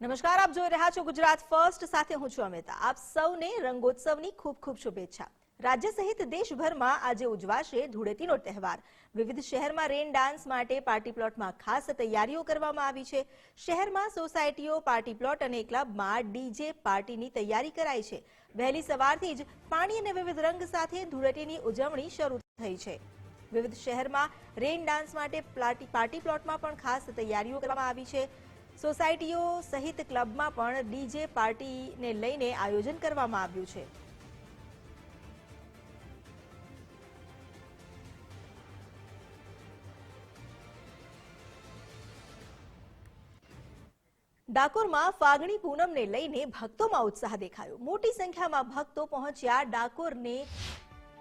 નમસ્કાર, આપ જોઈ રહ્યા છો ગુજરાત ફર્સ્ટ, સાથે હું છું અમિતા। આપ સૌને રંગોત્સવની ખૂબ ખૂબ શુભેચ્છા। રાજ્ય સહિત દેશભરમાં આજે ઉજવાશે ધૂળેટીનો તહેવાર। વિવિધ શહેરમાં રેન ડાન્સ માટે પાર્ટી પ્લોટમાં ખાસ તૈયારીઓ કરવામાં આવી છે। શહેરમાં સોસાયટીઓ, પાર્ટી પ્લોટ અને ક્લબમાં ડીજે પાર્ટીની તૈયારી કરાઈ છે। વહેલી સવારથી જ પાણી અને વિવિધ રંગ સાથે ધૂળેટીની ઉજવણી શરૂ થઈ છે। વિવિધ શહેરમાં રેન ડાન્સ માટે પાર્ટી પ્લોટમાં પણ ખાસ તૈયારીઓ કરવામાં આવી છે। સોસાયટીઓ સહિત ક્લબમાં પણ ડીજે પાર્ટીને લઈને આયોજન કરવામાં આવ્યું છે। ડાકોરમાં ફાગણી પૂનમને લઈને ભક્તોમાં ઉત્સાહ દેખાયો। મોટી સંખ્યામાં ભક્તો પહોંચ્યા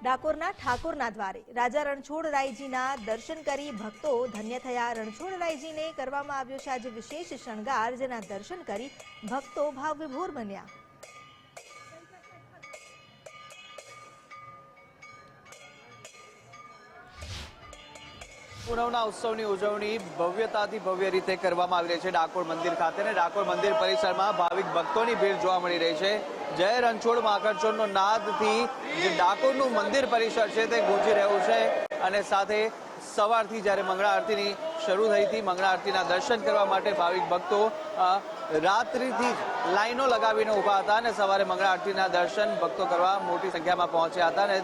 ડાકોરના ઠાકોરના દ્વારે। રાજા રણછોડરાયજીના દર્શન કરી ભક્તો ધન્ય થયા। રણછોડરાયજીને કરવામાં આવ્યો છે આજે વિશેષ શણગાર, જેના દર્શન કરી ભક્તો ભાવવિભોર બન્યા। પૂનમના ઉત્સવની ઉજવણી ભવ્યતાથી ભવ્ય રીતે કરવામાં આવી રહી છે ડાકોર મંદિર ખાતે, અને ડાકોર મંદિર પરિસરમાં ભાવિક ભક્તોની ભીડ જોવા મળી રહી છે। જય રણછોડ મહાકર્ષણનો નાદથી જે ડાકોરનું મંદિર પરિસર છે તે ગુંજી રહ્યું છે, અને સાથે સવારથી જ્યારે મંગળા આરતીની શરૂ થઈ હતી, મંગળા આરતીના દર્શન કરવા માટે ભાવિક ભક્તો રાત્રિથી જ લાઈનો લગાવીને ઊભા હતા, અને સવારે મંગળા આરતીના દર્શન ભક્તો કરવા મોટી સંખ્યામાં પહોંચ્યા હતા, અને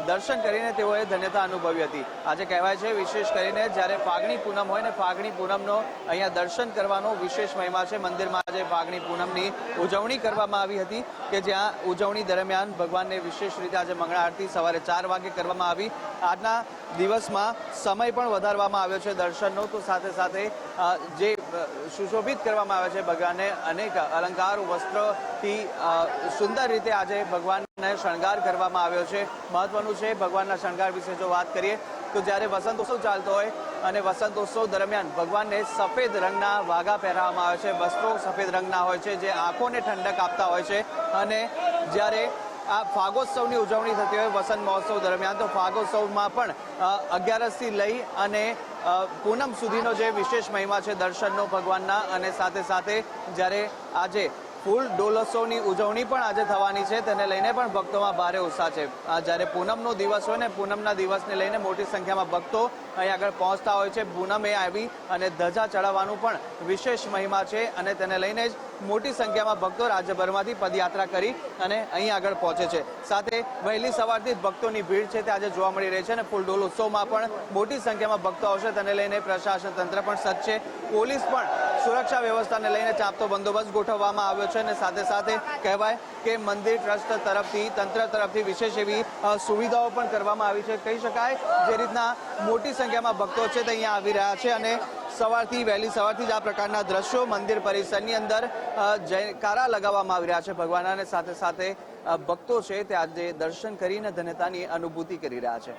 દર્શન કરીને તેઓએ ધન્યતા અનુભવી હતી। આજે કહેવાય છે વિશેષ કરીને જ્યારે ફાગણી પૂનમ હોય ને, ફાગણી પૂનમનો અહીંયા દર્શન કરવાનો વિશેષ મહિમા છે। મંદિરમાં આજે ફાગણી પૂનમની ઉજવણી કરવામાં આવી હતી, કે જ્યાં ઉજવણી દરમિયાન ભગવાનને વિશેષ રીતે આજે મંગળા આરતી સવારે 4 વાગે કરવામાં આવી। આજના દિવસમાં સમય પણ વધારવામાં આવ્યો છે દર્શનનો, તો સાથે સાથે જે સુશોભિત કરવામાં આવે છે ભગવાનને અનેક અલંકાર વસ્ત્રથી સુંદર રીતે આજે ભગવાનને શણગાર કરવામાં આવ્યો છે। મહત્વનું છે ભગવાનના શણગાર વિશે જો વાત કરીએ તો જ્યારે વસંતોત્સવ ચાલતો હોય અને વસંતોત્સવ દરમિયાન ભગવાનને સફેદ રંગના વાઘા પહેરાવવામાં આવે છે, વસ્ત્રો સફેદ રંગના હોય છે જે આંખોને ઠંડક આપતા હોય છે। અને જ્યારે આ ફાગોત્સવની ઉજવણી થતી હોય વસંત મહોત્સવ દરમિયાન, તો ફાગોત્સવમાં પણ 11થી લઈ અને પૂનમ સુધીનો જે વિશેષ મહિમા છે દર્શનનો ભગવાનના, અને સાથે સાથે જ્યારે આજે ફૂલ ડોલોત્સવની ઉજવણી પણ આજે થવાની છે, તેને લઈને પણ ભક્તોમાં ભારે ઉત્સાહ છે। જ્યારે પૂનમનો દિવસ હોય ને, પૂનમના દિવસને લઈને મોટી સંખ્યામાં ભક્તો અહીં આગળ પહોંચતા હોય છે। પૂનમે આવી અને ધજા ચડાવવાનું પણ વિશેષ મહિમા છે, અને તેને લઈને જ મોટી સંખ્યામાં ભક્તો રાજ્યભરમાંથી પદયાત્રા કરી અને અહીં આગળ પહોંચે છે। સાથે વહેલી સવારથી જ ભક્તોની ભીડ છે તે આજે જોવા મળી રહી છે, અને ફૂલ ડોલોત્સવમાં પણ મોટી સંખ્યામાં ભક્તો આવશે, તેને લઈને પ્રશાસન તંત્ર પણ સજ્જ છે। પોલીસ પણ સુરક્ષા વ્યવસ્થાને લઈને ચાંપતો બંદોબસ્ત ગોઠવવામાં આવ્યો છે, અને સાથે સાથે કહેવાય કે મંદિર ટ્રસ્ટ તરફથી, તંત્ર તરફથી વિશેષ એવી સુવિધાઓ પણ કરવામાં આવી છે। કહી શકાય જે રીતના મોટી સંખ્યામાં ભક્તો છે તે અહીંયા આવી રહ્યા છે, અને વહેલી સવારથી જ આ પ્રકારના દ્રશ્યો મંદિર પરિસરની અંદર જયકારા લગાવવામાં આવી રહ્યા છે ભગવાનના, અને સાથે સાથે ભક્તો છે તે આજે દર્શન કરીને ધન્યતાની અનુભૂતિ કરી રહ્યા છે।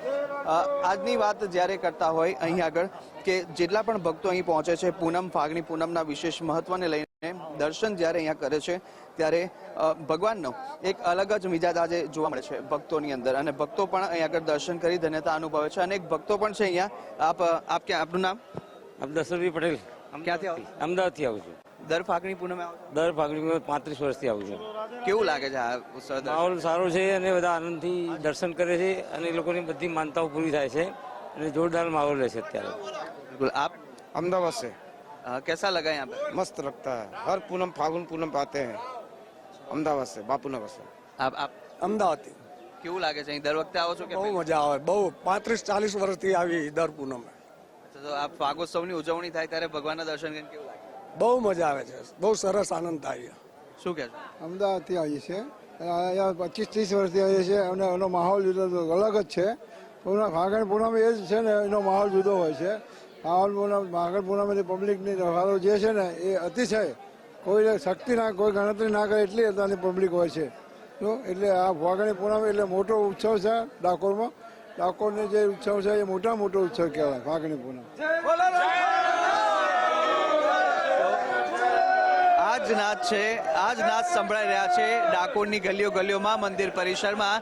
આજની વાત જ્યારે કરતા હોય અહીં આગળ કે જેટલા પણ ભક્તો અહીં પહોંચે છે પૂનમ, ફાગણી પૂનમના વિશેષ મહત્વને લઈને દર્શન જ્યારે અહીંયા કરે છે, ત્યારે ભગવાનનો એક અલગ જ મિજાજ આજે જોવા મળે છે ભક્તોની અંદર, અને ભક્તો પણ અહીં આગળ દર્શન કરી ધન્યતા અનુભવે છે। અનેક ભક્તો પણ છે અહીંયા। આપનું નામ? દશરથભાઈ પટેલ। ક્યાંથી આવો? અમદાવાદથી આવું છું। દર ફાગણી પૂનમે આવો? દર ફાગણી 35 વર્ષથી આવું છું। કેવું લાગે છે આ ઉત્સવ? માહોલ સારો છે, અને બધા આનંદથી દર્શન કરે છે, અને લોકોની બધી માનતાઓ પૂરી થાય છે, અને જોરદાર માહોલ રહે છે અત્યારે। बिल्कुल। आप अहमदाबाद से। कैसा लगा यहाँ पे? मस्त लगता है, हर पूनम फागुन पूनम पे आते हैं। अहमदाबाद से, बापूनगर से। आप અમદાવાદ કેવું લાગે છે અહીં દર વખતે આવો છો કે? બહુ મજા આવે, બહુ 35-40 વર્ષથી આવી દર પૂનમે। તો આ ફાગોત્સવની ઉજવણી થાય ત્યારે ભગવાનના દર્શન કરીને કેવું લાગે? બહુ મજા આવે છે, બહુ સરસ આનંદ થાય। શું કહે છે? અમદાવાદથી આવીએ છીએ, અહીંયા 25-30 વર્ષથી આવીએ છીએ, અને એનો માહોલ અલગ જ છે। ફાગણ પૂનમ એ જ છે ને, એનો માહોલ જુદો હોય છે। ફાગણ પૂનમની પબ્લિકની વ્યવહારો જે છે ને એ અતિશય, કોઈ શક્તિ ના, કોઈ ગણતરી ના કરે એટલી અત્યારની પબ્લિક હોય છે। તો એટલે આ ફાગણી પૂનમ એટલે મોટો ઉત્સવ છે ડાકોરમાં। ડાકોરનો જે ઉત્સવ છે એ મોટો ઉત્સવ કહેવાય ફાગણી પૂનમ। આ આ જ નાદ છે, આ જ નાદ સંભળાઈ રહ્યા છે ડાકોરની ગલીઓ ગલીઓમાં, મંદિર પરિસરમાં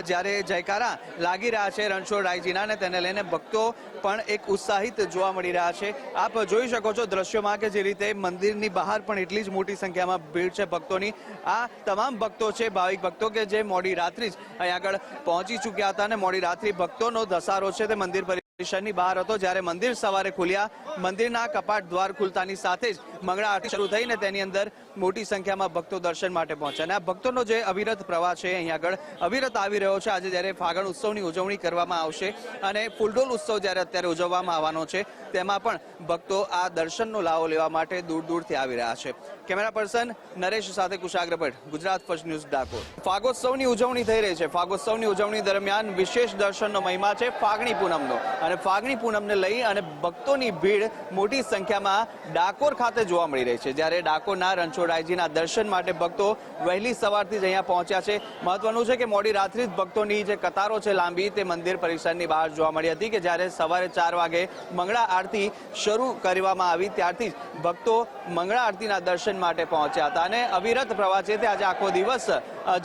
જ્યારે જયકારા લાગી રહ્યા છે રણછોડરાયજીના, અને તેને લઈને ભક્તો પણ એક ઉત્સાહિત જોવા મળી રહ્યા છે. આપ જોઈ શકો છો દ્રશ્યોમાં કે જે રીતે મંદિરની બહાર પણ એટલી જ મોટી સંખ્યામાં ભીડ છે ભક્તોની. આ તમામ ભક્તો છે ભાવિક ભક્તો કે જે મોડી રાત્રિ જ અહીં આગળ પહોંચી ચૂક્યા હતા, અને મોડી રાત્રિ ભક્તોનો ધસારો છે તે મંદિર પરિસરની બહાર હતો. જ્યારે મંદિર સવારે ખુલ્યા, મંદિરના કપાટ દ્વાર ખુલતાની સાથે જ મંગળા આરતી શરૂ થઈને તેની અંદર મોટી સંખ્યામાં ભક્તો દર્શન માટે પહોંચ્યા. અને આ ભક્તોનો જે અવિરત પ્રવાહ છે અહીં આગળ અવિરત આવી રહ્યો છે. આજે જ્યારે ફાગણ ઉત્સવની ઉજવણી કરવામાં આવશે અને ફૂલડોલ ઉત્સવ જ્યારે અત્યારે ઉજવવામાં આવવાનો છે, તેમાં પણ ભક્તો આ દર્શનનો લાવો લેવા માટે દૂર દૂરથી આવી રહ્યા છે. કેમેરા પર્સન નરેશ સાથે કુશાગ્ર ભટ્ટ, ગુજરાત ફર્સ્ટ ન્યૂઝ, ડાકોર. ફાગોત્સવની ઉજવણી થઈ રહી છે. ફાગોત્સવની ઉજવણી દરમિયાન વિશેષ દર્શનનો મહિમા છે ફાગણી પૂનમનો, અને ફાગણી પૂનમને લઈ અને ભક્તોની ભીડ મોટી સંખ્યામાં ડાકોર ખાતે જોવા મળી રહી છે. જ્યારે ડાકોરના રણછોડરાયજીના દર્શન માટે ભક્તો વહેલી સવારથી જ અહીંયા પહોંચ્યા છે. મહત્વનું છે કે મોડી રાત્રિ જ ભક્તોની જે કતારો છે લાંબી, તે મંદિર પરિસરની બહાર જોવા મળી હતી કે જ્યારે સવારે 4 વાગે મંગળા આરતી શરૂ કરવામાં આવી ત્યારથી જ ભક્તો મંગળા આરતીના દર્શન માટે પહોંચ્યા હતા. અને અવિરત પ્રવાહ છે તે આજે આખો દિવસ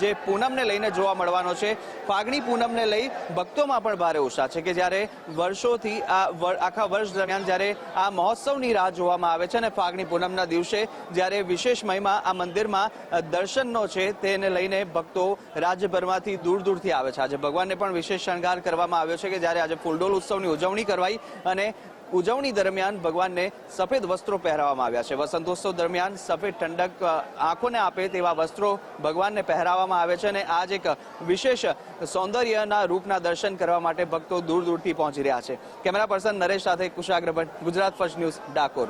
જે પૂનમને લઈને જોવા મળવાનો છે. ફાગણી પૂનમને લઈ ભક્તોમાં પણ ભારે ઉત્સાહ છે કે જ્યારે વર્ષોથી આખા વર્ષ દરમિયાન જ્યારે આ મહોત્સવની રાહ જોવામાં આવે છે, અને ફાગણી પૂનમના દિવસે જ્યારે વિશેષ મહિમા આ મંદિરમાં દર્શનનો છે, તેને લઈને ભક્તો રાજ્યભરમાંથી દૂર દૂરથી આવે છે. આજે ભગવાનને પણ વિશેષ શણગાર કરવામાં આવ્યો છે કે જ્યારે આજે ફૂલડોલ ઉત્સવની ઉજવણી કરવાઈ, અને ઉજવણી દરમિયાન ભગવાનને સફેદ વસ્ત્રો પહેરાવવામાં આવ્યા છે. વસંતોત્સવ દરમિયાન સફેદ ઠંડક આંખોને આપે તેવા વસ્ત્રો ભગવાનને પહેરાવવામાં આવે છે, અને આ જ એક વિશેષ સૌંદર્યના રૂપના દર્શન કરવા માટે ભક્તો દૂર દૂરથી પહોંચી રહ્યા છે. કેમેરા પર્સન નરેશ સાથે કુશાગ્ર ભટ્ટ, ગુજરાત ફર્સ્ટ ન્યૂઝ, ડાકોર.